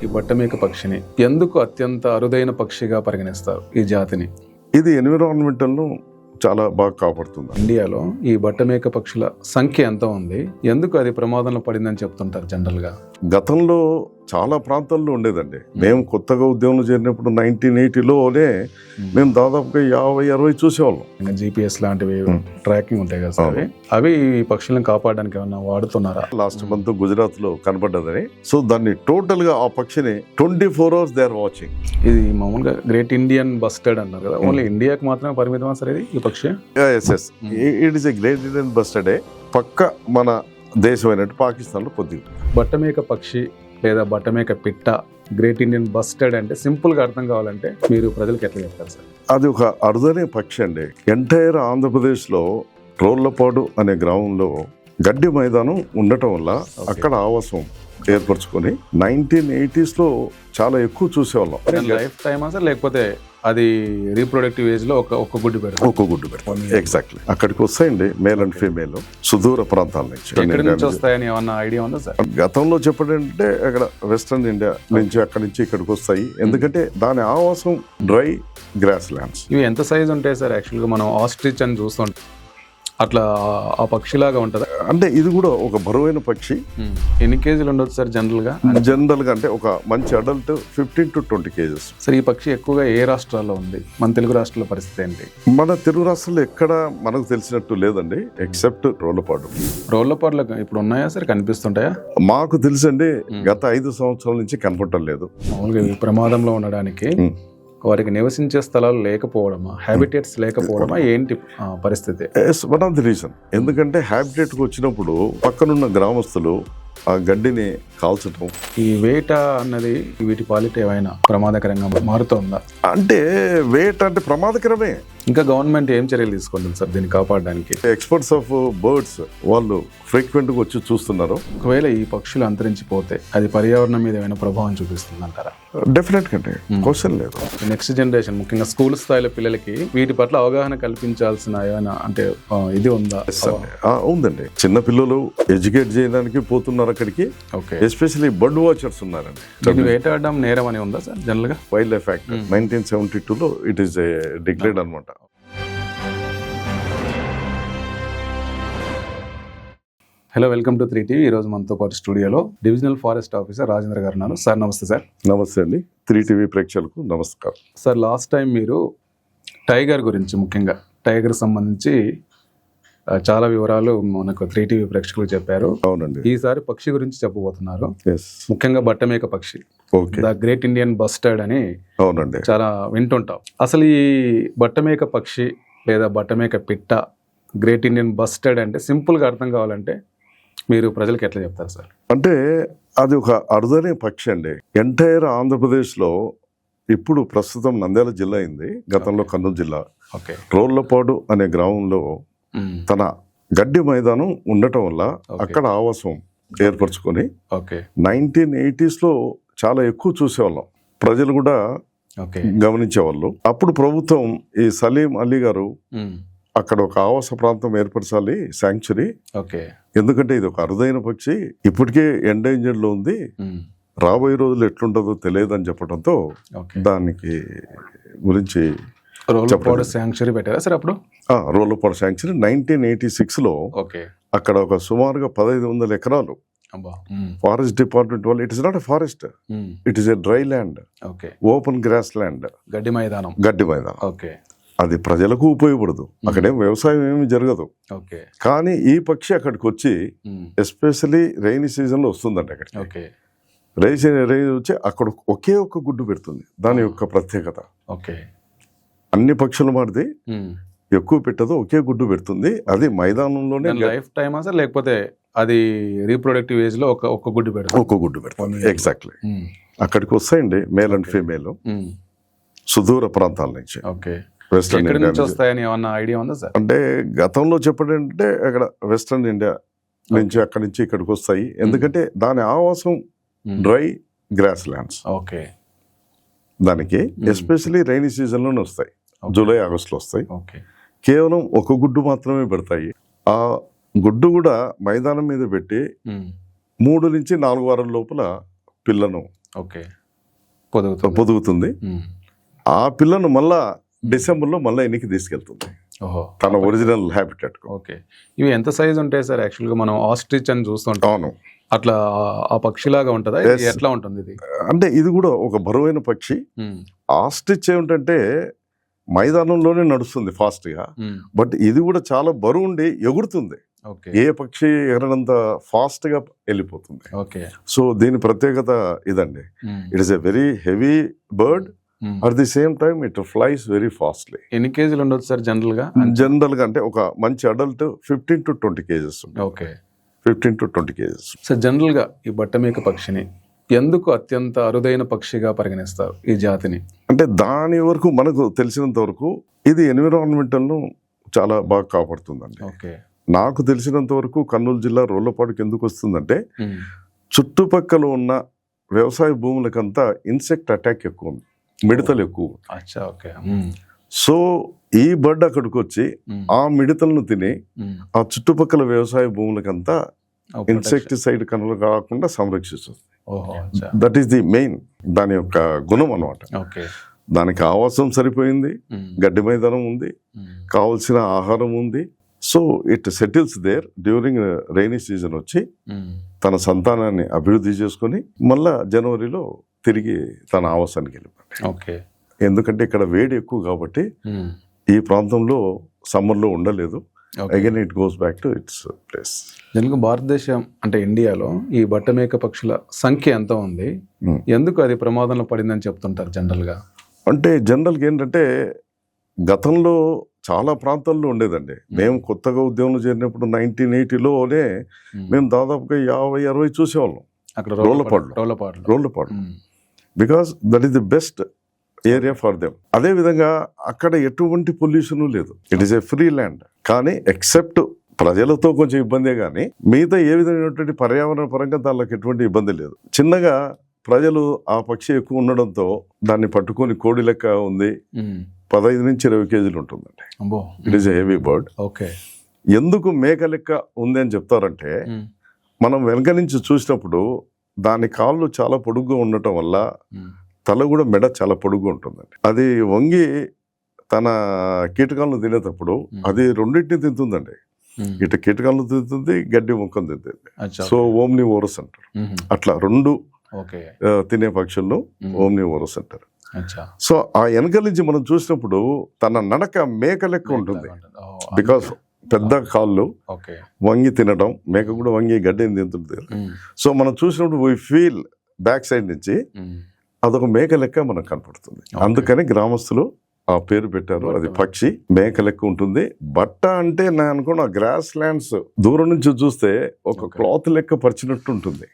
ఈ బట్టమేక పక్షిని ఎందుకు అత్యంత అరుదైన పక్షిగా పరిగణిస్తారు ఈ జాతిని? ఇది ఎన్విరాన్మెంటల్ను చాలా బాగా కాపాడుతుంది. ఇండియాలో ఈ బట్టమేక పక్షుల సంఖ్య ఎంత ఉంది, ఎందుకు అది ప్రమాదంలో పడిందని చెప్తుంటారు జనరల్ గా? గతంలో చాలా ప్రాంతాల్లో ఉండేదండి. మేము కొత్తగా ఉద్యోగంలో చేరినప్పుడు 1980లోనే మేము దాదాపుగా 50-60 చూసేవాళ్ళం. GPS లాంటివి ట్రాకింగ్ ఉంటాయి కదా సార్, అవి ఈ పక్షులను కాపాడడానికి ఏమన్నా వాడుతున్నారా? లాస్ట్ మంత్ గుజరాత్ లో కనపడ్డదని. సో దాన్ని టోటల్ గా ఆ పక్షిని 24 hours దే ఆర్ వాచింగ్. ఇది మామూలుగా గ్రేట్ ఇండియన్ బస్టర్డ్ అంటారు కదా, ఓన్లీ ఇండియాకి మాత్రమే పరిమితమా సార్ ఇది ఈ పక్షి? Yes it is a great Indian బస్టర్డే. పక్క మన దేశమైనట్టు పాకిస్తాన్ లో కొద్దిగా. బట్టమేక పక్షి లేదా బట్టమేక పిట్ట గ్రేట్ ఇండియన్ బస్టర్డ్ అంటే సింపుల్ గా అర్థం కావాలంటే మీరు ప్రజలకు ఎట్లా చెప్తారు సార్? అది ఒక అరుదైన పక్షి అండి. ఎంటైర్ ఆంధ్రప్రదేశ్ లో రోళ్లపాడు అనే గ్రామంలో గడ్డి మైదానం ఉండటం వల్ల అక్కడ ఆవాసం ఏర్పరచుకొని 1980s లో చాలా ఎక్కువ చూసేవాళ్ళం. లైఫ్ టైమ్ సార్, లేకపోతే అది రీప్రొడక్టివ్ ఏజ్ లో ఒక గుడ్డు పెడతారు? ఒక్క గుడ్డు పెడతాం. ఎగ్జాక్ట్లీ. అక్కడికి వస్తాయండి మేల్ అండ్ ఫీమేల్ సుదూర ప్రాంతాల నుంచి. ఎక్కడి నుంచి వస్తాయని ఏమన్నా ఐడియా ఉందా సార్? గతంలో చెప్పడంటే అక్కడ వెస్ట్రన్ ఇండియా నుంచి అక్కడి నుంచి ఇక్కడికి వస్తాయి. ఎందుకంటే దాని ఆవాసం డ్రై గ్రాస్ ల్యాండ్స్. ఇవి ఎంత సైజ్ ఉంటాయి సార్? యాక్చువల్గా మనం ఆస్ట్రిచ్ అని చూస్తుంటాం, అట్లా ఆ పక్షిలాగా ఉంటుందా? అంటే ఇది కూడా ఒక బరువైన పక్షి. ఎన్ని కేజీలు ఉండొచ్చు సార్ జనరల్ గా? అంటే ఒక మంచి అడల్ట్ 15 to 20 kgs. సార్ ఈ పక్షి ఎక్కువగా ఏ రాష్ట్రాల్లో ఉంది? మన తెలుగు రాష్ట్రాల పరిస్థితి ఏంటి? మన తెలుగు రాష్ట్రాల్లో ఎక్కడ మనకు తెలిసినట్టు లేదండి, ఎక్సెప్ట్ రోళ్లపాడు. రోళ్లపాడులో ఇప్పుడు ఉన్నాయా సార్, కనిపిస్తుంటాయా? మాకు తెలుసండి, గత 5 సంవత్సరాల నుంచి కనపడటం లేదు. మామూలుగా ఈ ప్రమాదంలో ఉండడానికి వారికి నివసించే స్థలాలు లేకపోవడమా, హ్యాబిటేట్స్ లేకపోవడమా, ఏంటి పరిస్థితి? One of the reason. ఎందుకంటే హ్యాబిటేట్కి వచ్చినప్పుడు పక్కనున్న గ్రామస్తులు ఆ గడ్డిని కాల్చటం. ఈ వేట అన్నది వీటి పాలిట ఏమైనా ప్రమాదకరంగా మారుతోందా? అంటే వేట అంటే ప్రమాదకరమే. ఇంకా గవర్నమెంట్ ఏం చర్యలు తీసుకుంటుంది సార్ దీన్ని కాపాడడానికి? ఎక్స్పర్ట్స్ ఆఫ్ బర్డ్స్ వాళ్ళు ఫ్రీక్వెంట్ గా వచ్చి చూస్తున్నారు. ఒకవేళ ఈ పక్షులు అంతరించిపోతే అది పర్యావరణం మీద ఏమైనా ప్రభావం చూపిస్తుంది అంటారా? డెఫినెట్ గా క్వశ్చన్ లేదు. నెక్స్ట్ జనరేషన్, ముఖ్యంగా స్కూల్ స్థాయిలో పిల్లలకి వీటి పట్ల అవగాహన కల్పించాల్సిన ఏమైనా అంటే ఇది ఉందా? ఉందండి. చిన్న పిల్లలు ఎడ్యుకేట్ చేయడానికి పోతున్నారు అక్కడికి. ఎస్పెషల్లీ బర్డ్ వాచర్స్ ఉన్నారండి. దీన్ని వేటాడడం నేరం అని ఉందా సార్ జనరల్ గా? వైల్డ్ లైఫ్ యాక్ట్ 1972లో ఇట్ ఈస్ డిక్లేర్డ్ అనమాట. Hello, welcome to 3TV. ఈ రోజు మనతో పాటు స్టూడియోలో డివిజనల్ ఫారెస్ట్ ఆఫీసర్ రాజేంద్ర గారు ఉన్నారు. సార్ నమస్తే సార్. నమస్తే అండి. 3TV ప్రేక్షకులకు నమస్కారం. సార్, లాస్ట్ టైం మీరు టైగర్ గురించి, ముఖ్యంగా టైగర్ సంబంధించి చాలా వివరాలు మనకు 3TV ప్రేక్షకులు చెప్పారు. అవునండి. ఈసారి పక్షి గురించి చెప్పబోతున్నారు, Yes. ముఖ్యంగా బట్టమేక పక్షి, okay. The great Indian bustard అని అవునండి చాలా వింటుంటాం. అసలు ఈ బట్టమేక పక్షి లేదా బట్టమేక పిట్ట గ్రేట్ ఇండియన్ బస్టర్డ్ అంటే సింపుల్ గా అర్థం కావాలంటే మీరు ప్రజలకు ఎట్లా చెప్తారు సార్? అంటే అది ఒక అరుదైన పక్షి అండి. ఎంటైర్ ఆంధ్రప్రదేశ్ లో ఇప్పుడు ప్రస్తుతం నంద్యాల జిల్లా అయింది, గతంలో కర్నూలు జిల్లా. రోళ్లపాడు అనే గ్రామంలో తన గడ్డి మైదానం ఉండటం వల్ల అక్కడ ఆవాసం ఏర్పరచుకొని 1980s లో చాలా ఎక్కువ చూసేవాళ్ళం. ప్రజలు కూడా గమనించేవాళ్ళు. అప్పుడు ప్రభుత్వం ఈ సలీం అలీ గారు అక్కడ ఒక ఆవాస ప్రాంతం ఏర్పరచాలి, శాంక్చురీ. ఎందుకంటే ఇది ఒక అరుదైన పక్షి, ఇప్పటికే ఎండేంజర్డ్ లో ఉంది, రాబోయే రోజులు ఎట్లుంటుందో తెలియదని చెప్పడంతో దానికి గురించి రోళ్లపాడు శాంక్చురీ పెట్టారా సార్ అప్పుడు? రోళ్లపాడు శాంక్చురీ 1986 లో అక్కడ ఒక సుమారుగా 1500 ఎకరాలు ఫారెస్ట్ డిపార్ట్మెంట్ వాళ్ళు. It is not a forest, it is a dry land, open grass land, గడ్డి మైదానం. అది ప్రజలకు ఉపయోగపడదు, అక్కడేం వ్యవసాయం ఏమి జరగదు. కానీ ఈ పక్షి అక్కడికి వచ్చి, ఎస్పెషలీ రైనీ సీజన్ లో వస్తుందంట అక్కడికి. రైనీ వచ్చి అక్కడ ఒకే ఒక్క గుడ్డు పెడుతుంది. దాని యొక్క ప్రత్యేకత. అన్ని పక్షుల మాదిరి ఎక్కువ పెట్టదు, ఒకే గుడ్డు పెడుతుంది. అది మైదానంలోనే. లైఫ్ టైమ్ సార్, లేకపోతే అది రీప్రొడక్టివ్ ఏజ్ లో ఒక్క గుడ్డు పెడుతుంది? ఎగ్జాక్ట్లీ. అక్కడికి వస్తాయండి మేల్ అండ్ ఫీమేల్ సుదూర ప్రాంతాల నుంచి. వెస్ట్రన్ ఇండియా వస్తాయని ఏమన్నా ఐడియా ఉందా సార్? అంటే గతంలో చెప్పడంటే అక్కడ వెస్ట్రన్ ఇండియా నుంచి అక్కడి నుంచి ఇక్కడికి వస్తాయి. ఎందుకంటే దాని ఆవాసం డ్రై గ్రాస్ ల్యాండ్స్. దానికి ఎస్పెషల్లీ రైనీ సీజన్ లోనే వస్తాయి, జూలై ఆగస్ట్ లో వస్తాయి. కేవలం ఒక గుడ్డు మాత్రమే పెడతాయి. ఆ గుడ్డు కూడా మైదానం మీద పెట్టి 3 నుంచి 4 వారాల లోపల పిల్లను ఓకే, పొదుగుతుంది. పొదుగుతుంది. ఆ పిల్లను మళ్ళా డిసెంబర్లో మళ్ళీ ఎన్నికి తీసుకెళ్తుంది ఓహో, తన ఒరిజినల్ హ్యాబిటేట్. ఓకే. ఇవి ఎంత సైజ్ ఉంటాయి సార్? యాక్చువల్గా మనం ఆస్ట్రిచ్ అని చూస్తుంటాం. అవును, అట్లా ఆ పక్షిలాగా ఉంటుందా? ఇది Yes. ఎట్లా ఉంటుంది ఇది? అంటే ఇది కూడా ఒక బరువైన పక్షి. ఆస్ట్రిచ్ ఏమిటంటే మైదానంలోనే నడుస్తుంది ఫాస్ట్ గా, బట్ ఇది కూడా చాలా బరువు ఉండి ఎగురుతుంది. ఓకే, ఏ పక్షి ఎగరనంత ఫాస్ట్ గా వెళ్ళిపోతుంది. ఓకే. సో దీని ప్రత్యేకత ఇదండి. It is a very heavy bird. At the same time it flies very fastly. ఎన్ని కేజీలు ఉండొచ్చు సార్ జనరల్ గా? జనరల్ గా అంటే ఒక మంచి adult 15 to 20 kgs. Okay, 15 to 20 kgs. Sir general గా ఈ బట్టమేక పక్షిని ఎందుకు అత్యంత అరుదైన పక్షిగా పరిగణిస్తారు ఈ జాతిని? అంటే దాని వరకు మనకు తెలిసినంత వరకు ఇది ఎన్విరాన్మెంటల్ ను చాలా బాగా కాపాడుతుందండి. ఓకే, నాకు తెలిసినంత వరకు కర్నూలు జిల్లా రోళ్లపాడుకి ఎందుకు వస్తుందంటే చుట్టుపక్కల ఉన్న వ్యవసాయ భూములకంతా ఇన్సెక్ట్ అటాక్ ఎక్కువ ఉంది, మిడతలు ఎక్కువ. అచ్చా, ఓకే. సో ఈ బర్డ్ అక్కడికి వచ్చి ఆ మిడతలను తిని ఆ చుట్టుపక్కల వ్యవసాయ భూములకంతా ఇన్సెక్టిసైడ్ కనులు కాకుండా సంరక్షిస్తుంది. ఓహో, అచ్చా. దట్ ఈస్ ది మెయిన్ దాని యొక్క గుణం అన్నమాట. ఓకే, దానికి ఆవాసం సరిపోయింది, గడ్డి మైదానం ఉంది, కావలసిన ఆహారం ఉంది. So it settles there during rainy season వచ్చి తన సంతానాన్ని అభివృద్ధి చేసుకొని మళ్ళా జనవరిలో తిరిగి తన ఆవాసానికి వెళ్ళిపోయింది. ఓకే, ఎందుకంటే ఇక్కడ వేడి ఎక్కువ కాబట్టి ఈ ప్రాంతంలో సమ్మర్లో ఉండలేదు. Again it goes back to its place. జనరల్గా భారతదేశం అంటే ఇండియాలో ఈ బట్టమేక పక్షుల సంఖ్య ఎంత ఉంది? ఎందుకు అది ప్రమాదంలో పడిందని చెప్తుంటారు జనరల్ గా? అంటే జనరల్గా ఏంటంటే గతంలో చాలా ప్రాంతాల్లో ఉండేదండి. మేము కొత్తగా ఉద్యోగంలో చేరినప్పుడు 1980లోనే మేము దాదాపుగా 50-60 చూసేవాళ్ళం అక్కడ Rollapadu. Because that is the best area for them. అదే విధంగా అక్కడ ఎటువంటి పొల్యూషన్ లేదు. It is a free land. కానీ ఎక్సెప్ట్ ప్రజలతో కొంచెం ఇబ్బందే కానీ మిగతా ఏ విధమైనటువంటి పర్యావరణ పరంగా దానికి ఎటువంటి ఇబ్బంది లేదు. చిన్నగా ప్రజలు ఆ పక్షి ఎక్కువ ఉండడంతో దాన్ని పట్టుకొని కోడి లెక్క ఉంది, 15 నుంచి 20 కేజీలు ఉంటుందండి. It is a heavy bird. Okay, ఎందుకు మేక లెక్క ఉంది అని చెప్తారంటే మనం వెనక నుంచి చూసినప్పుడు దాని కాళ్ళు చాలా పొడుగ్గా ఉండటం వల్ల తల కూడా మెడ చాలా పొడుగ్గా ఉంటుందండి. అది వంగి తన కీటకాలను తినేటప్పుడు అది రెండింటిని తింటుందండి. ఇటు కీటకాలను తింటుంది, గడ్డి మొక్కను తింటుంది. సో ఓమ్నివోరస్ అంటారు. అట్లా రెండు తినే పక్షుల్లో ఓమ్నివోరస్ అంటారు. సో ఆ వెనక నుంచి మనం చూసినప్పుడు తన నడక మేక లెక్క ఉంటుంది. బికాస్ పెద్ద కాళ్ళు వంగి తినడం, మేక కూడా వంగి గడ్డిని తింటుంది. సో మనం చూసినప్పుడు వీ ఫీల్ బ్యాక్ సైడ్ నుంచి అదొక మేక లెక్క మనకు కనపడుతుంది. అందుకని గ్రామస్తులు ఆ పేరు పెట్టారు. అది పక్షి మేక లెక్క ఉంటుంది. బట్ట అంటే నేను అనుకున్న గ్రాస్ ల్యాండ్స్ దూరం నుంచి చూస్తే ఒక క్లాత్ లెక్క పరిచినట్టు ఉంటుంది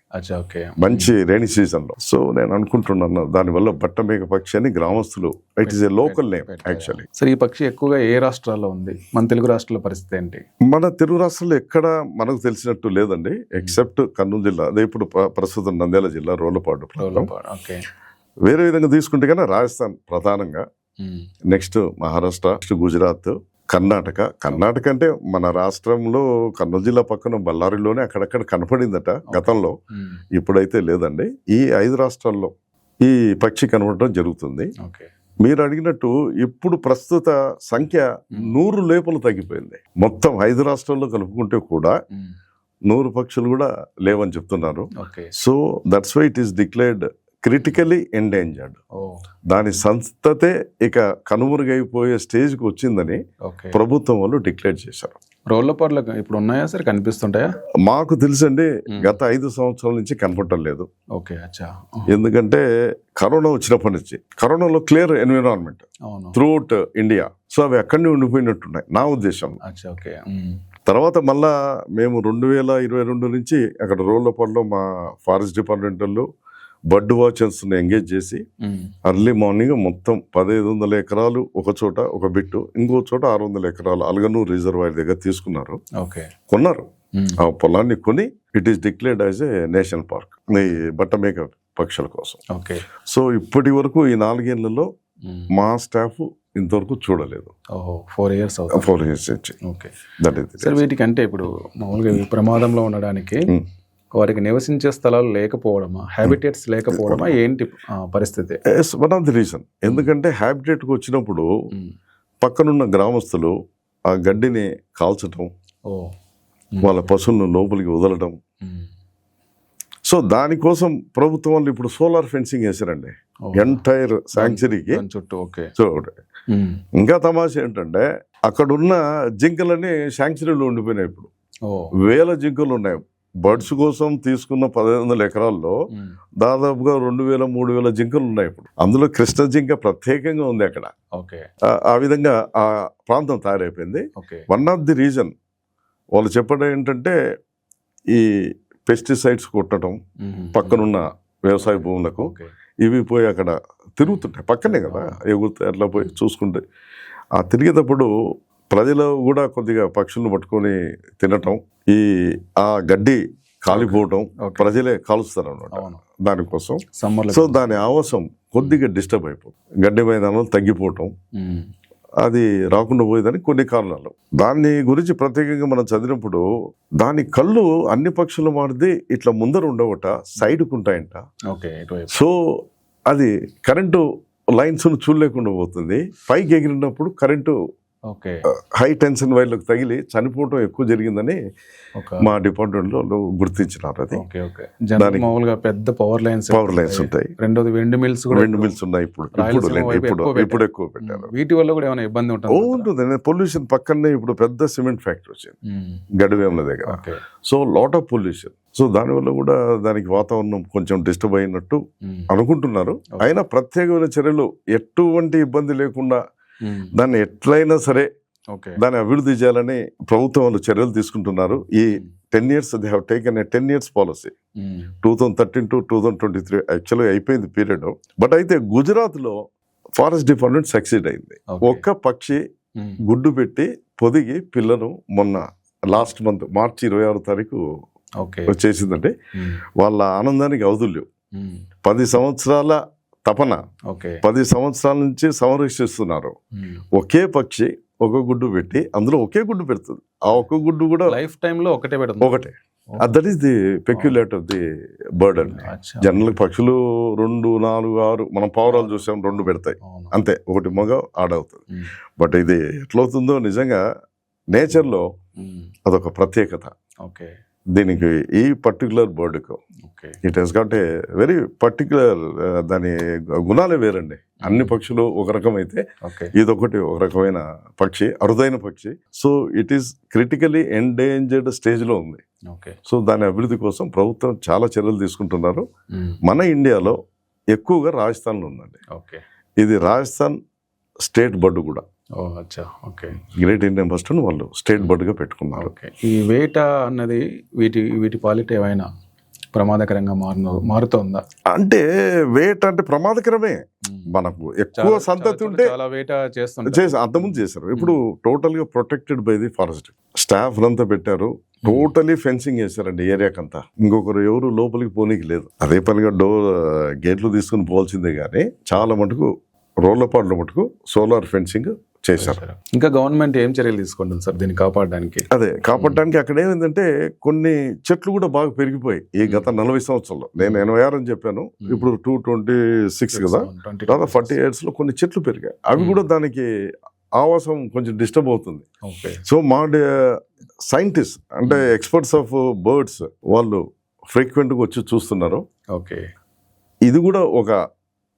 మంచి రైనీ సీజన్ లో. సో నేను అనుకుంటున్నాను దానివల్ల బట్ట మేక పక్షి అని గ్రామస్తులు. It is a local name actually. సరే, ఈ పక్షి ఎక్కువగా ఏ రాష్ట్రాల్లో ఉంది? మన తెలుగు రాష్ట్రాల పరిస్థితి ఏంటి? మన తెలుగు రాష్ట్రాల్లో ఎక్కడ మనకు తెలిసినట్టు లేదండి, ఎక్సెప్ట్ కర్నూలు జిల్లా. అదే ఇప్పుడు ప్రస్తుతం నంద్యాల జిల్లా రోళ్లపాడు. వేరే విధంగా తీసుకుంటే కన్నా రాజస్థాన్ ప్రధానంగా, నెక్స్ట్ మహారాష్ట్ర, నెక్స్ట్ గుజరాత్, కర్ణాటక అంటే మన రాష్ట్రంలో కర్నూలు జిల్లా పక్కన బళ్ళారిలోనే అక్కడక్కడ కనపడిందట గతంలో, ఇప్పుడైతే లేదండి. ఈ 5 రాష్ట్రాల్లో ఈ పక్షి కనపడడం జరుగుతుంది. మీరు అడిగినట్టు ఇప్పుడు ప్రస్తుత సంఖ్య 100 లోపల తగ్గిపోయింది. మొత్తం 5 రాష్ట్రాల్లో కలుపుకుంటే కూడా 100 పక్షులు కూడా లేవని చెప్తున్నారు. So that's why it is declared critically endangered. దాని సంతతే ఇక కనుమరుగైపోయే స్టేజ్కి వచ్చిందని ప్రభుత్వం వాళ్ళు డిక్లేర్ చేశారు. రోళ్లపాడులో ఇప్పుడు ఉన్నాయా సార్? కనిపిస్తుంటాయా? మాకు తెలుసండి, గత 5 సంవత్సరాల నుంచి కనపడటం లేదు. ఎందుకంటే కరోనా వచ్చినప్పటి నుంచి, కరోనాలో clear environment throughout India. So అవి అక్కడనే ఉండిపోయినట్టున్నాయి నా ఉద్దేశం. తర్వాత మళ్ళా మేము 2022 నుంచి అక్కడ రోళ్లపాడులో మా ఫారెస్ట్ డిపార్ట్మెంట్ వాళ్ళు బర్డ్ వాచర్స్ ఎంగేజ్ చేసి అర్లీ మార్నింగ్ మొత్తం 1500 ఎకరాలు ఒక చోట ఒక బిట్టు, ఇంకో చోట 600 ఎకరాలు అలగనూరు రిజర్వాయర్ దగ్గర తీసుకున్నారు, కొన్నారు. ఆ పొలాన్ని కొని it is declared as A national park ఈ బట్టమేక పక్షుల కోసం. సో ఇప్పటి వరకు ఈ 4 ఏళ్లలో మా స్టాఫ్ ఇంతవరకు చూడలేదు. 4 years నుంచి. వీటికి అంటే ఇప్పుడు మామూలుగా ప్రమాదంలో ఉండడానికి వాటికి నివసించే స్థలాలు లేకపోవడమా, హ్యాబిటేట్స్ లేకపోవడమా, ఏంటి పరిస్థితి? One of the reason. ఎందుకంటే హ్యాబిటేట్కి వచ్చినప్పుడు పక్కనున్న గ్రామస్తులు ఆ గడ్డిని కాల్చటం, వాళ్ళ పశువులను లోపలికి వదలడం. సో దానికోసం ప్రభుత్వం వాళ్ళు ఇప్పుడు సోలార్ ఫెన్సింగ్ వేసారండి ఎంటైర్ శాంక్చురీకి చుట్టూ. ఓకే. సో ఇంకా తమాషా ఏంటంటే అక్కడున్న జింకలన్నీ శాంక్చురీలో ఉండిపోయినాయి. ఇప్పుడు వేల జింకలు ఉన్నాయి. బర్డ్స్ కోసం తీసుకున్న 1500 ఎకరాల్లో దాదాపుగా 2000-3000 జింకలు ఉన్నాయి ఇప్పుడు. అందులో కృష్ణ జింక ప్రత్యేకంగా ఉంది అక్కడ. ఆ విధంగా ఆ ప్రాంతం తయారైపోయింది. వన్ ఆఫ్ ది రీజన్ వాళ్ళు చెప్పడం ఏంటంటే ఈ పెస్టిసైడ్స్ కొట్టడం పక్కనున్న వ్యవసాయ భూములకు, ఇవి పోయి అక్కడ తిరుగుతుంటాయి, పక్కనే కదా ఎగురుతాయి, అట్లా పోయి చూసుకుంటే ఆ తిరిగేటప్పుడు ప్రజలు కూడా కొద్దిగా పక్షులను పట్టుకొని తినటం, ఆ గడ్డి కాలిపోవటం, ప్రజలే కాలుస్తారు అన్నమాట దానికోసం. సో దాని ఆవాసం కొద్దిగా డిస్టర్బ్ అయిపోతుంది, గడ్డి మైదానాలు తగ్గిపోవటం, అది రాకుండా పోయేదని కొన్ని కారణాలు. దాని గురించి ప్రత్యేకంగా మనం చదివినప్పుడు దాని కళ్ళు అన్ని పక్షుల మారిది ఇట్లా ముందర ఉండవట, సైడ్కు ఉంటాయంట. సో అది కరెంటు లైన్స్ చూడలేకుండా పోతుంది. పైకి ఎగిరినప్పుడు కరెంటు హై టెన్షన్ వైర్లకు తగిలి చనిపోవటం ఎక్కువ జరిగిందని మా డిపార్ట్మెంట్ లో గుర్తించినారు. అది మామూలుగా పెద్ద పవర్ లైన్స్ ఉంటాయి. రెండోది వెండి మిల్స్ ఉన్నాయి. ఇప్పుడు ఎక్కువ పెట్టారు. వీటి వల్ల కూడా ఏమైనా ఇబ్బంది ఉంటుంది. పొల్యూషన్ పక్కనే ఇప్పుడు పెద్ద సిమెంట్ ఫ్యాక్టరీ వచ్చింది గడివేముల దగ్గర. So lot of pollution. So దానివల్ల కూడా దానికి వాతావరణం కొంచెం డిస్టర్బ్ అయినట్టు అనుకుంటున్నారు. అయినా ప్రత్యేకమైన చర్యలు, ఎటువంటి ఇబ్బంది లేకుండా దాన్ని ఎట్లయినా సరే దాన్ని అభివృద్ధి చేయాలని ప్రభుత్వం వాళ్ళు చర్యలు తీసుకుంటున్నారు. ఈ 10 years they have taken a 10 years policy. 2013 to 2023 యాక్చువల్గా అయిపోయింది పీరియడ్. బట్ అయితే గుజరాత్ లో ఫారెస్ట్ డిపార్ట్మెంట్ సక్సీడ్ అయింది. ఒక్క పక్షి గుడ్డు పెట్టి పొదిగి పిల్లను మొన్న లాస్ట్ మంత్ మార్చి 26వ తారీఖు చేసిందంటే వాళ్ళ ఆనందానికి అవధుల్యం. 10 సంవత్సరాల తపన, 10 సంవత్సరాల నుంచి సంరక్షిస్తున్నారు. ఒకే పక్షి ఒక గుడ్డు పెట్టి అందులో ఒకే గుడ్డు పెడుతుంది. ఆ ఒక్క గుడ్డు కూడా లైఫ్ టైమ్ లో ఒకటే. That is the peculiarity of the bird అండి. జనరల్ పక్షులు 2, 4, 6 మనం పావురాలు చూసాం 2 పెడతాయి అంతే, ఒకటి మగ ఆడవుతుంది. బట్ ఇది ఎట్లవుతుందో నిజంగా నేచర్ లో అదొక ప్రత్యేకత. దీనికి ఈ పర్టికులర్ బర్డ్కు it has got a very particular, దాని గుణాలే వేరండి. అన్ని పక్షులు ఒక రకం అయితే ఇదొకటి ఒక రకమైన పక్షి, అరుదైన పక్షి. So it is critically endangered stage లో ఉంది. సో దాని అభివృద్ధి కోసం ప్రభుత్వం చాలా చర్యలు తీసుకుంటున్నారు. మన ఇండియాలో ఎక్కువగా రాజస్థాన్లో ఉందండి. ఇది రాజస్థాన్ స్టేట్ బర్డ్ కూడా. గ్రేట్ ఇండియన్ బస్ట్ వాళ్ళు స్టేట్ బర్డ్ గా పెట్టుకున్నారు. ఈ వేట అన్నది వీటి పాలిట ఏమైనా ప్రమాదకరంగా మారుతోందా? అంటే వేట అంటే ప్రమాదకరమే. మనకు ఎక్కువ సంతతి ఉంటే వేట అంతకుముందు చేశారు. ఇప్పుడు టోటల్ గా protected by the forest staff అంతా పెట్టారు. టోటలీ ఫెన్సింగ్ చేశారండి ఏరియాకంతా. ఇంకొకరు ఎవరు లోపలికి పోనీకి లేదు. అదే పనిగా గేట్లు తీసుకుని పోవాల్సిందే కానీ చాలా మటుకు రోళ్లపాడులో మటుకు సోలార్ ఫెన్సింగ్ చేశారు. ఇంకా గవర్నమెంట్ ఏం చర్యలు తీసుకుంటుంది సార్ దీన్ని కాపాడడానికి? అదే కాపాడడానికి అక్కడ ఏమైందంటే కొన్ని చెట్లు కూడా బాగా పెరిగిపోయి ఈ గత 40 సంవత్సరాల్లో, నేను 86 అని చెప్పాను, ఇప్పుడు 226 కదా, దాదాపు 40 years లో కొన్ని చెట్లు పెరిగాయి. అవి కూడా దానికి ఆవాసం కొంచెం డిస్టర్బ్ అవుతుంది. సో మా సైంటిస్ట్ అంటే ఎక్స్పర్ట్స్ ఆఫ్ బర్డ్స్ వాళ్ళు ఫ్రీక్వెంట్ గా వచ్చి చూస్తున్నారు. ఇది కూడా ఒక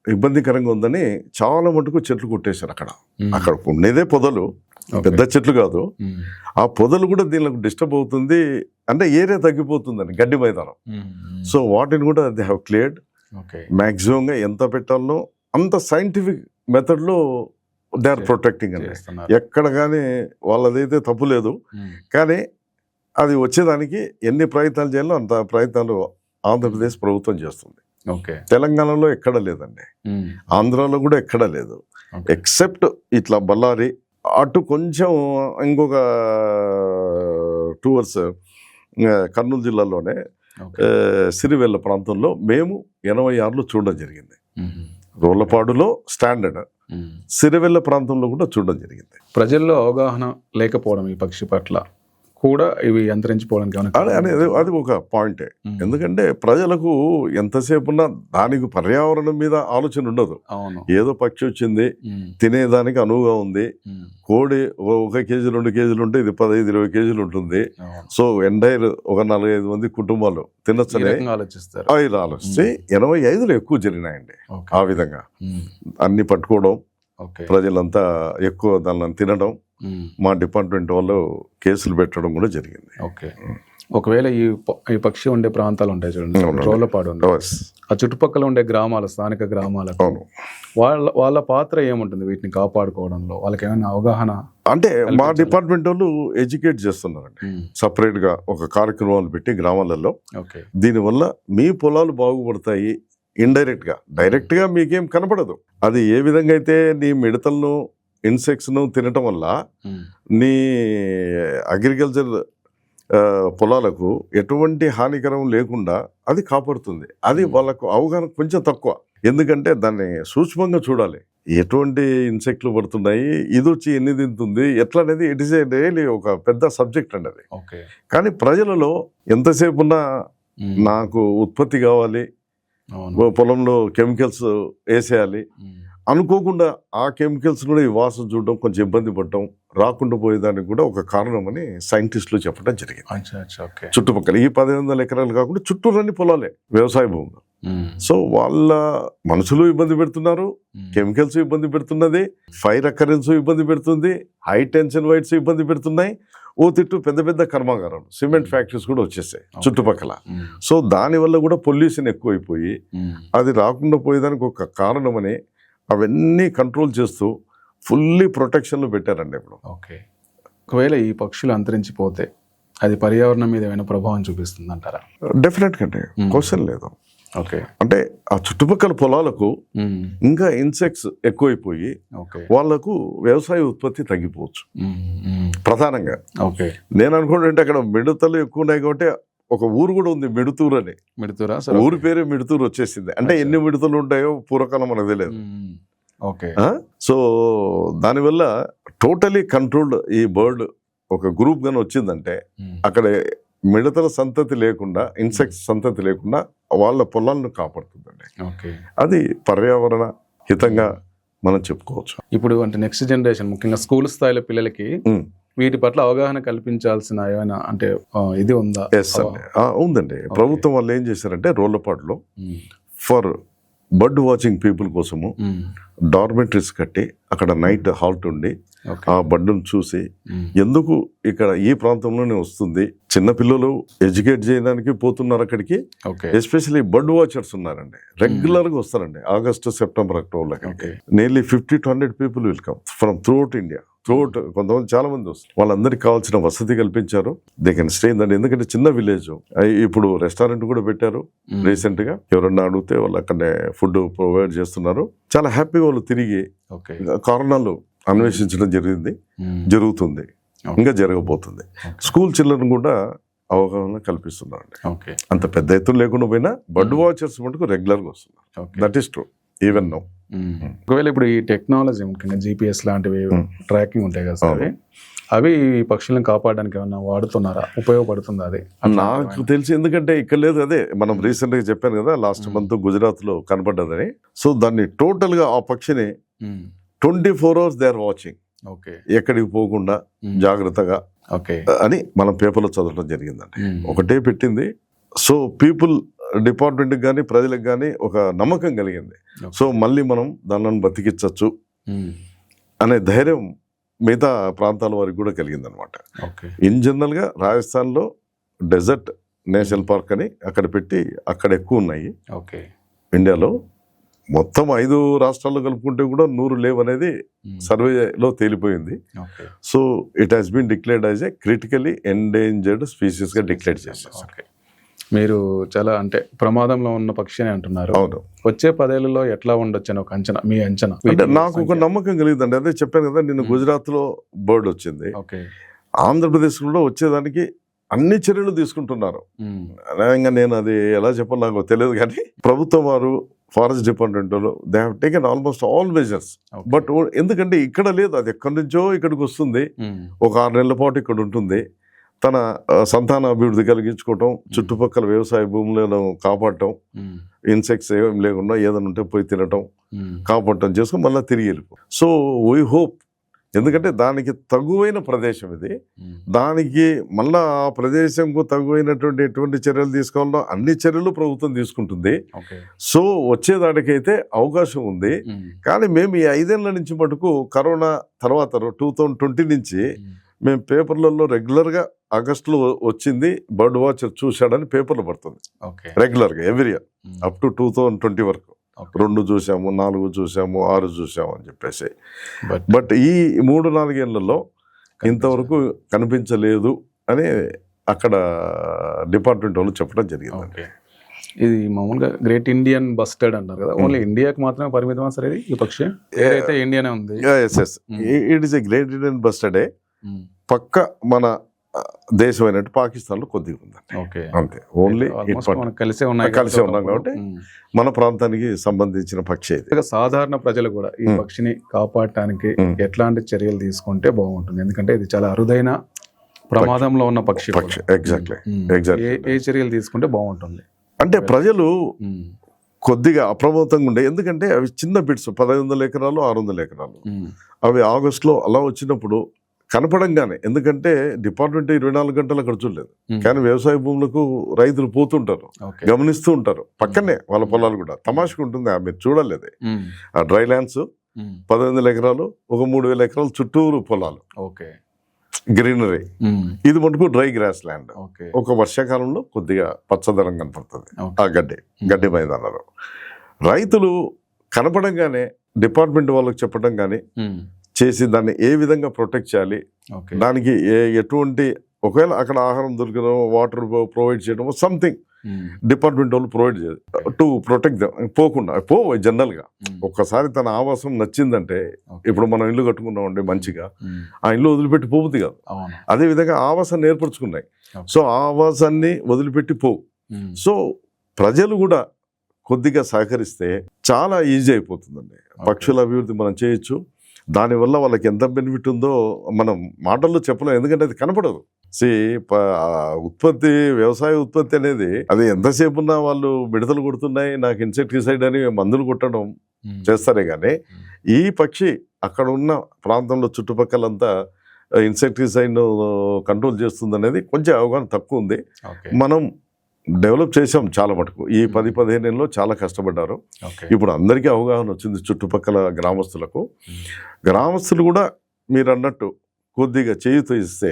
ఇబ్బందికరంగా ఉందని చాలా మటుకు చెట్లు కొట్టేశారు. అక్కడ ఉండేదే పొదలు, పెద్ద చెట్లు కాదు. ఆ పొదలు కూడా దీనికి డిస్టర్బ్ అవుతుంది, అంటే ఏరియా తగ్గిపోతుందని గడ్డి మైదానం. సో వాటిని కూడా దే హ్యావ్ క్లియర్డ్. మాక్సిమం గా ఎంత పెట్టాలో అంత సైంటిఫిక్ మెథడ్ లో దే ఆర్ ప్రొటెక్టింగ్ అండి. ఎక్కడ కానీ వాళ్ళదైతే తప్పు లేదు, కానీ అది వచ్చేదానికి ఎన్ని ప్రయత్నాలు చేయాలో అంత ప్రయత్నాలు ఆంధ్రప్రదేశ్ ప్రభుత్వం చేస్తుంది. తెలంగాణలో ఎక్కడ లేదండి, ఆంధ్రాలో కూడా ఎక్కడ లేదు, ఎక్సెప్ట్ ఇట్లా బళ్ళారి అటు కొంచెం ఇంకొక 2 hours కర్నూలు జిల్లాలోనే సిరివెల్ల ప్రాంతంలో మేము 86లో చూడడం జరిగింది. రోళ్లపాడులో స్టాండర్డ్, సిరివెల్ల ప్రాంతంలో కూడా చూడడం జరిగింది. ప్రజల్లో అవగాహన లేకపోవడం ఈ పక్షి పట్ల కూడా ఇవి అంతరించిపోవడానికి ఏమైనా అది ఒక పాయింటే. ఉమ్. ఎందుకంటే ప్రజలకు ఎంతసేపు ఉన్నా దానికి పర్యావరణం మీద ఆలోచన ఉండదు. అవును. ఏదో పక్షి వచ్చింది ఉమ్. తినేదానికి అనువుగా ఉంది, ఉమ్. కోడి 1 కేజీ 2 కేజీలు ఉంటే ఇది 15-20 కేజీలు ఉంటుంది. అవును. సో ఎంటైర్ ఒక 4-5 మంది కుటుంబాలు ఈ తినొచ్చని రకంగా ఆలోచిస్తారు. ఆయిల్ ఆలోచిస్తే 85లో ఎక్కువ జరిగినాయండి. ఓకే. ఆ విధంగా ఉమ్. అన్ని పట్టుకోవడం, ఓకే. ప్రజలంతా ఎక్కువ దాన్ని తినడం, ఉమ్. మా డిపార్ట్మెంట్ వాళ్ళు కేసులు పెట్టడం కూడా జరిగింది. ఓకే. ఒకవేళ ఈ పక్షి ఉండే ప్రాంతాలు ఉంటాయి చూడండి, అవునండి. రోళ్లపాడు ఉంది. Yes. ఆ చుట్టుపక్కల ఉండే గ్రామాలు, స్థానిక గ్రామాలకు అవును. వాళ్ళ పాత్ర ఏముంటుంది వీటిని కాపాడుకోవడంలో? వాళ్ళకి ఏమైనా అవగాహన? అంటే మా కల్పించాలి. డిపార్ట్మెంట్ వాళ్ళు ఎడ్యుకేట్ చేస్తున్నారండి. ఉమ్. సపరేట్ గా ఒక కార్యక్రమాలు పెట్టి గ్రామాలలో ఓకే. దీనివల్ల మీ పొలాలు బాగుపడతాయి. ఇండైరెక్ట్ గా, డైరెక్ట్ గా మీకేం కనపడదు. అది ఏ విధంగా అయితే నీ మిడతలను ఇన్సెక్ట్స్ ను తినటం వల్ల ఉమ్. నీ అగ్రికల్చర్ పొలాలకు ఎటువంటి హానికరం లేకుండా అది కాపాడుతుంది. అది వాళ్ళకు అవగాహన కొంచెం తక్కువ. ఎందుకంటే దాన్ని సూక్ష్మంగా చూడాలి. ఎటువంటి ఇన్సెక్ట్లు పడుతున్నాయి, ఇది వచ్చి ఎన్ని తింటుంది, ఎట్లా అనేది ఇట్ ఈస్ రియల్లీ ఒక పెద్ద సబ్జెక్ట్ అండి అది. ఓకే. కానీ ప్రజలలో ఎంతసేపు ఉన్నా ఉమ్. నాకు ఉత్పత్తి కావాలి, అవును. పొలంలో కెమికల్స్ వేసేయాలి ఉమ్. అనుకోకుండా ఆ కెమికల్స్ కూడా ఈ వాసన చూడడం, కొంచెం ఇబ్బంది పడటం, రాకుండా పోయేదానికి కూడా ఒక కారణం అని సైంటిస్టులు చెప్పడం జరిగింది. అచ్చా, అచ్చా. ఓకే. చుట్టుపక్కల ఈ 1500 ఎకరాలు కాకుండా చుట్టూరన్ని పొలాలే, వ్యవసాయ భూములు. ఉమ్. సో వాళ్ళ మనుషులు ఇబ్బంది పెడుతున్నారు, ఉమ్. కెమికల్స్ ఇబ్బంది పెడుతున్నది, ఫైర్ అకరెన్స్ ఇబ్బంది పెడుతుంది, హై టెన్షన్ వైర్స్ ఇబ్బంది పెడుతున్నాయి. ఓ తిట్టు పెద్ద పెద్ద కర్మాగారాలు, సిమెంట్ ఫ్యాక్టరీస్ కూడా వచ్చేసాయి చుట్టుపక్కల. ఉమ్. సో దానివల్ల కూడా పొల్యూషన్ ఎక్కువైపోయి ఉమ్. అది రాకుండా పోయేదానికి ఒక కారణమని అవన్నీ కంట్రోల్ చేస్తూ ఫుల్లీ ప్రొటెక్షన్లు పెట్టారండి ఇప్పుడు. ఓకే. ఒకవేళ ఈ పక్షులు అంతరించిపోతే అది పర్యావరణం మీద ఏమైనా ప్రభావం చూపిస్తుంది అంటారా? డెఫినెట్గా అండి, క్వశ్చన్ లేదు. ఓకే. అంటే ఆ చుట్టుపక్కల పొలాలకు ఉమ్. ఇంకా ఇన్సెక్ట్స్ ఎక్కువైపోయి ఓకే. వాళ్లకు వ్యవసాయ ఉత్పత్తి తగ్గిపోవచ్చు ఉమ్. ఉమ్. ప్రధానంగా. ఓకే. నేను అనుకుంటే అక్కడ మిడతలు ఎక్కువ ఉన్నాయి కాబట్టి ఒక ఊరు కూడా ఉంది మిడుతూరు అని. మిడుతురా? ఊరి పేరే మిడుతూరు వచ్చేసింది. అంటే ఎన్ని మిడతలు ఉంటాయో పూర్వకాలం మనకు తెలియదు. ఓకే. సో దానివల్ల టోటలీ కంట్రోల్డ్ ఈ బర్డ్ ఒక గ్రూప్ గాని వచ్చిందంటే అక్కడ మిడతల సంతతి లేకుండా, ఇన్సెక్ట్స్ సంతతి లేకుండా వాళ్ళ పొలాలను కాపాడుతుందండి. ఓకే. అది పర్యావరణ హితంగా మనం చెప్పుకోవచ్చు. ఇప్పుడు అంటే నెక్స్ట్ జనరేషన్, ముఖ్యంగా స్కూల్ స్థాయిలో పిల్లలకి వీటి పట్ల అవగాహన కల్పించాల్సిన ఏమైనా అంటే ఇది ఉందా? ఎస్ అండి, ఉందండి. ప్రభుత్వం వాళ్ళు ఏం చేశారంటే రోళ్లపాడులో ఉమ్. ఫర్ బర్డ్ వాచింగ్ పీపుల్ కోసము ఉమ్. డార్మెంటరీస్ కట్టి అక్కడ నైట్ హాల్ట్ ఉండి ఓకే. ఆ బర్డ్ను చూసి ఉమ్. ఎందుకు ఇక్కడ ఈ ప్రాంతంలోనే వస్తుంది, చిన్న పిల్లలు ఎడ్యుకేట్ చేయడానికి పోతున్నారు అక్కడికి. ఓకే. ఎస్పెషల్లీ బర్డ్ వాచర్స్ ఉన్నారండి, రెగ్యులర్ గా వస్తారండి. August, September, October okay. Nearly 50 to 100 people will come from throughout India. కొంతమంది చాలా మంది వస్తారు. వాళ్ళందరికీ కావాల్సిన వసతి కల్పించారు. They can stay in that. ఎందుకంటే చిన్న విలేజ్. ఇప్పుడు రెస్టారెంట్ కూడా పెట్టారు రీసెంట్ గా. ఎవరన్నా అడిగితే వాళ్ళు అక్కడనే ఫుడ్ ప్రొవైడ్ చేస్తున్నారు. చాలా హ్యాపీగా వాళ్ళు తిరిగి ఓకే. కారణాలు అన్వేషించడం జరుగుతుంది, ఓకే. ఇంకా జరగబోతుంది. స్కూల్ చిల్డ్రన్ కూడా అవగాహన కల్పిస్తున్నారండి. ఓకే. అంత పెద్ద ఎత్తున లేకుండా పోయినా బర్డ్ వాచర్స్ మటుకు రెగ్యులర్ గా వస్తున్నారు. Okay. That is true even now. ఒకవేళ ఇప్పుడు ఈ టెక్నాలజీ, ముఖ్యంగా GPS లాంటివి ట్రాకింగ్ ఉంటాయి కదా సార్, అవి ఈ పక్షులను కాపాడడానికి ఏమన్నా వాడుతున్నారా? ఉపయోగపడుతుందా అది? నాకు తెలిసి, ఎందుకంటే ఇక్కడ లేదు. అదే మనం రీసెంట్ గా చెప్పాను కదా, లాస్ట్ మంత్ గుజరాత్ లో కనపడ్డదని. సో దాన్ని టోటల్ గా ఆ పక్షిని 24 hours they are watching. Okay. ఎక్కడికి పోకుండా జాగ్రత్తగా ఓకే. అని మనం పేపర్లో చదవడం జరిగిందండి. ఒకటే పెట్టింది. సో పీపుల్, డిపార్ట్మెంట్ కానీ ప్రజలకు కానీ ఒక నమ్మకం కలిగింది. సో మళ్ళీ మనం దానిని బతికించవచ్చు అనే ధైర్యం మిగతా ప్రాంతాల వారికి కూడా కలిగింది అనమాట. ఇన్ జనరల్ గా రాజస్థాన్ లో డెజర్ట్ నేషనల్ పార్క్ అని అక్కడ పెట్టి అక్కడ ఎక్కువ ఉన్నాయి. ఇండియాలో మొత్తం 5 రాష్ట్రాల్లో కలుపుకుంటే కూడా 100 లేవు అనేది సర్వేలో తేలిపోయింది. So it has been declared as a critically endangered species గా డిక్లేర్ చేశారు. మీరు చాలా అంటే ప్రమాదంలో ఉన్న పక్షి అని అంటున్నారు. అవును. వచ్చే 10 ఏళ్లలో ఎట్లా ఉండొచ్చు అని ఒక అంచనా, మీ అంచనా? అంటే నాకు ఒక నమ్మకం కలిగిందండి. అదే చెప్పాను కదా, నిన్న గుజరాత్ లో బర్డ్ వచ్చింది. ఆంధ్రప్రదేశ్ కూడా వచ్చేదానికి అన్ని చర్యలు తీసుకుంటున్నారు. ఇంకా నేను అది ఎలా చెప్పాలి నాకు తెలియదు, కానీ ప్రభుత్వం వారు, forest department they have taken almost all measures. But ఎందుకంటే ఇక్కడ లేదు, అది ఎక్కడి నుంచో ఇక్కడికి వస్తుంది, ఒక 6 నెలల పాటు ఇక్కడ ఉంటుంది, తన సంతాన అభివృద్ధి కలిగించుకోవటం, చుట్టుపక్కల వ్యవసాయ భూములను కాపాడటం, ఇన్సెక్ట్స్ ఏం లేకుండా ఏదైనా ఉంటే పోయి తినటం, కాపాడటం చేసుకుని మళ్ళీ తిరిగి వెళ్ళిపో. సో వీ హోప్, ఎందుకంటే దానికి తగువైన ప్రదేశం ఇది, దానికి మళ్ళా ఆ ప్రదేశంకు తగువైనటువంటి ఎటువంటి చర్యలు తీసుకోవాలో అన్ని చర్యలు ప్రభుత్వం తీసుకుంటుంది. సో వచ్చేదానికైతే అవకాశం ఉంది. కానీ మేము ఈ 5 ఏళ్ల నుంచి మటుకు కరోనా తర్వాత 2020 నుంచి మేము పేపర్లలో రెగ్యులర్గా ఆగస్టులో వచ్చింది బర్డ్ వాచర్ చూశాడని పేపర్లు పడుతుంది రెగ్యులర్గా ఎవ్రీ ఇయర్ అప్ టు 2020 వరకు. 2 చూసాము, 4 చూసాము, 6 చూసాము అని చెప్పేసి. బట్ ఈ 3-4 ఏళ్లలో ఇంతవరకు కనిపించలేదు అని అక్కడ డిపార్ట్మెంట్ వాళ్ళు చెప్పడం జరిగింది. ఇది మామూలుగా గ్రేట్ ఇండియన్ బస్టర్డ్ అంటారు కదా, ఓన్లీ ఇండియాకి మాత్రమే పరిమితం సార్ ఇది? ఈ పక్షి ఏదైతే ఇండియానే ఉంది. It is a great Indian బస్టర్డే. పక్క మన దేశం అయినట్టు పాకిస్తాన్ లో కొద్దిగా ఉందండి, అంతే. ఓన్లీ కలిసే ఉన్నాం కాబట్టి మన ప్రాంతానికి సంబంధించిన పక్షి అయితే. సాధారణ ప్రజలు కూడా ఈ పక్షిని కాపాడటానికి ఎట్లాంటి చర్యలు తీసుకుంటే బాగుంటుంది? ఎందుకంటే ఇది చాలా అరుదైన ప్రమాదంలో ఉన్న పక్షి. ఎగ్జాక్ట్లీ. ఏ చర్యలు తీసుకుంటే బాగుంటుంది అంటే ప్రజలు కొద్దిగా అప్రమత్తంగా ఉండే, ఎందుకంటే అవి చిన్న బిట్స్, 1500 ఎకరాలు 600 ఎకరాలు, అవి ఆగస్టులో అలా వచ్చినప్పుడు కనపడంగానే, ఎందుకంటే డిపార్ట్మెంట్ 24 గంటలు అక్కడ చూడలేదు, కానీ వ్యవసాయ భూములకు రైతులు పోతుంటారు, గమనిస్తూ ఉంటారు, పక్కనే వాళ్ళ పొలాలు కూడా తమాషగా ఉంటుంది. మీరు చూడలేదు ఆ డ్రై ల్యాండ్స్ 1500 ఎకరాలు, ఒక 3000 ఎకరాలు చుట్టూరు పొలాలు, గ్రీనరీ. ఇది మటుకు డ్రై గ్రాస్ ల్యాండ్. ఒక వర్షాకాలంలో కొద్దిగా పచ్చదనం కనపడుతుంది ఆ గడ్డి మైదానాలు. రైతులు కనపడంగానే డిపార్ట్మెంట్ వాళ్ళకి చెప్పడం కానీ చేసి దాన్ని ఏ విధంగా ప్రొటెక్ట్ చేయాలి, దానికి ఎటువంటి, ఒకవేళ అక్కడ ఆహారం దొరికడం, వాటర్ ప్రొవైడ్ చేయడం, సంథింగ్ డిపార్ట్మెంట్ వాళ్ళు ప్రొవైడ్ చేయాలి టు ప్రొటెక్ట్ దెమ్. పోకుండా జనరల్ గా ఒక్కసారి తన ఆవాసం నచ్చిందంటే, ఇప్పుడు మనం ఇల్లు కట్టుకున్నామండి మంచిగా, ఆ ఇల్లు వదిలిపెట్టి పోబుద్ది కాదు. అదే విధంగా ఆవాసాన్ని ఏర్పరచుకున్నాయి, సో ఆ ఆవాసాన్ని వదిలిపెట్టి పోవు. సో ప్రజలు కూడా కొద్దిగా సహకరిస్తే చాలా ఈజీ అయిపోతుందండి. పక్షుల అభివృద్ధి మనం చేయొచ్చు. దానివల్ల వాళ్ళకి ఎంత బెనిఫిట్ ఉందో మనం మాటల్లో చెప్పలేం, ఎందుకంటే అది కనపడదు. ఉత్పత్తి, వ్యవసాయ ఉత్పత్తి అనేది అది ఎంతసేపు ఉన్నా వాళ్ళు మిడతలు కొడుతున్నాయి, నాకు ఇన్సెక్టిసైడ్ అని మందులు కొట్టడం చేస్తారే కానీ, ఈ పక్షి అక్కడ ఉన్న ప్రాంతంలో చుట్టుపక్కలంతా ఇన్సెక్టిసైడ్ కంట్రోల్ చేస్తుంది అనేది కొంచెం అవగాహన తక్కువ ఉంది. మనం డెవలప్ చేసాం చాలా మటుకు, ఈ 10-15 ఏళ్ళలో చాలా కష్టపడ్డారు. ఇప్పుడు అందరికీ అవగాహన వచ్చింది, చుట్టుపక్కల గ్రామస్తులు కూడా మీరు అన్నట్టు కొద్దిగా చేయుతూ ఇస్తే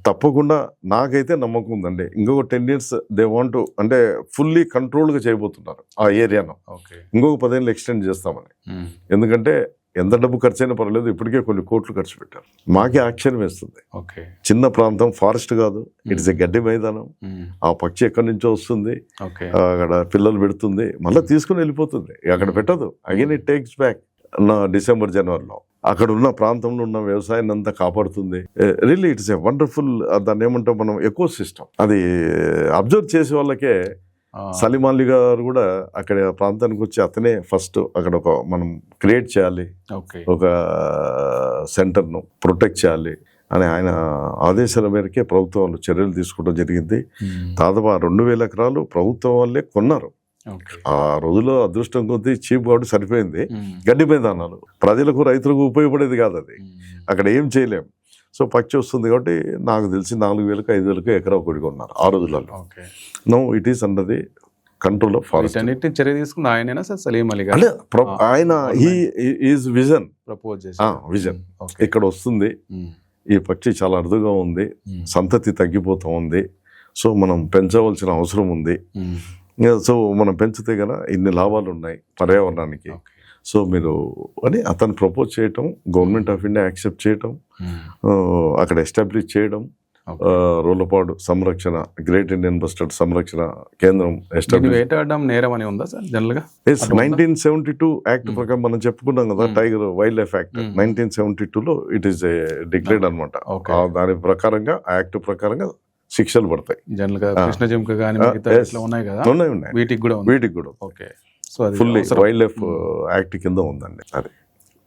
తప్పకుండా నాకైతే నమ్మకం ఉందండి. ఇంకొక 10 years దే వాంట్, అంటే ఫుల్లీ కంట్రోల్గా చేయబోతున్నారు ఆ ఏరియాను. ఇంకొక 10 ఏళ్ళు ఎక్స్టెండ్ చేస్తామని, ఎందుకంటే ఎంత డబ్బు ఖర్చు అయినా పర్లేదు, ఇప్పటికే కొన్ని కోట్లు ఖర్చు పెట్టారు. మాకే ఆశ్చర్యం వేస్తుంది. చిన్న ప్రాంతం, ఫారెస్ట్ కాదు, ఇట్స్ ఎ గడ్డి మైదానం. ఆ పక్షి ఎక్కడి నుంచో వస్తుంది, అక్కడ పిల్లలు పెడుతుంది, మళ్ళీ తీసుకుని వెళ్ళిపోతుంది, అక్కడ పెట్టదు. Again it takes back. December జనవరిలో అక్కడ ఉన్న ప్రాంతంలో ఉన్న వ్యవసాయాన్ని అంతా కాపాడుతుంది. రియల్లీ ఇట్స్ ఏ వండర్ఫుల్, దాన్ని ఏమంటాం మనం, ఎకో సిస్టమ్. అది అబ్జర్వ్ చేసే వాళ్ళకే సలీం అలీ గారు కూడా అక్కడ ప్రాంతానికి వచ్చి అతనే ఫస్ట్ అక్కడ ఒక మనం క్రియేట్ చేయాలి, ఒక సెంటర్ను ప్రొటెక్ట్ చేయాలి అని ఆయన ఆదేశాల మేరకే ప్రభుత్వం వాళ్ళు చర్యలు తీసుకోవడం జరిగింది. దాదాపు 2000 ఎకరాలు ప్రభుత్వం వాళ్ళే కొన్నారు. ఆ రోజుల్లో అదృష్టం కొద్దీ చీప్ కాబట్టి సరిపోయింది. గడ్డి మైదానాలు ప్రజలకు, రైతులకు ఉపయోగపడేది కాదు, అది అక్కడ ఏం చేయలేం. సో పక్షి వస్తుంది కాబట్టి నాకు తెలిసి 4000-5000 ఎకరా ఒకటి కొన్నారు ఆ రోజులలో. No it is under the control of forest. చర్య తీసుకున్న ఆయనైనా సార్ సలీం అలీ గారు, అంటే ఆయన ఈజ్ విజన్ విజన్ ఇక్కడ వస్తుంది, ఈ పక్షి చాలా అరుదుగా ఉంది, సంతతి తగ్గిపోతూ ఉంది, సో మనం పెంచవలసిన అవసరం ఉంది. సో మనం పెంచితే గన ఇన్ని లాభాలు ఉన్నాయి పర్యావరణానికి. సో మీరు అని అతను ప్రపోజ్ చేయటం, గవర్నమెంట్ ఆఫ్ ఇండియా యాక్సెప్ట్ చేయటం, అక్కడ ఎస్టాబ్లిష్ చేయడం, రోలపాడు సంరక్షణ, గ్రేట్ ఇండియన్ బస్టర్డ్ సంరక్షణ కేంద్రం ఎస్టాబ్లిష్. వేటాడడం నేరం అని ఉందా సార్ జనరల్ గా? 1972 యాక్ట్ ప్రకారం మనం చెప్పుకున్నాం కదా, టైగర్ వైల్డ్ లైఫ్ యాక్ట్ 1972లో ఇట్ ఈస్ డిక్లేర్డ్ అనమాట. దాని ప్రకారంగా, యాక్ట్ ప్రకారంగా శిక్షలు పడతాయి. జనరల్ గా కృష్ణ జింక గాని ఉన్నాయి కదా, ఉన్నాయి, వీటికి కూడా ఫుల్లీ వైల్డ్ లైఫ్ యాక్ట్ కింద ఉందండి అది.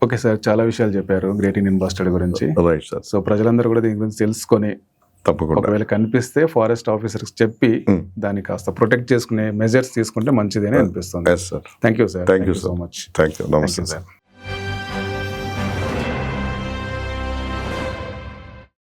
ఓకే సార్, చాలా విషయాలు చెప్పారు గ్రేట్ ఇండియన్ బస్టర్డ్ గురించి. Right sir. సో ప్రజలందరూ కూడా దీని గురించి తెలుసుకొని తప్పకుండా. ఒకవేళ కనిపిస్తే ఫారెస్ట్ ఆఫీసర్కి చెప్పి దాన్ని కాస్త ప్రొటెక్ట్ చేసుకునే మెజర్స్ తీసుకుంటే మంచిది అని అనిపిస్తుంది. Yes sir. Thank you sir. Thank you so so much. Thank you. నమస్తే సార్.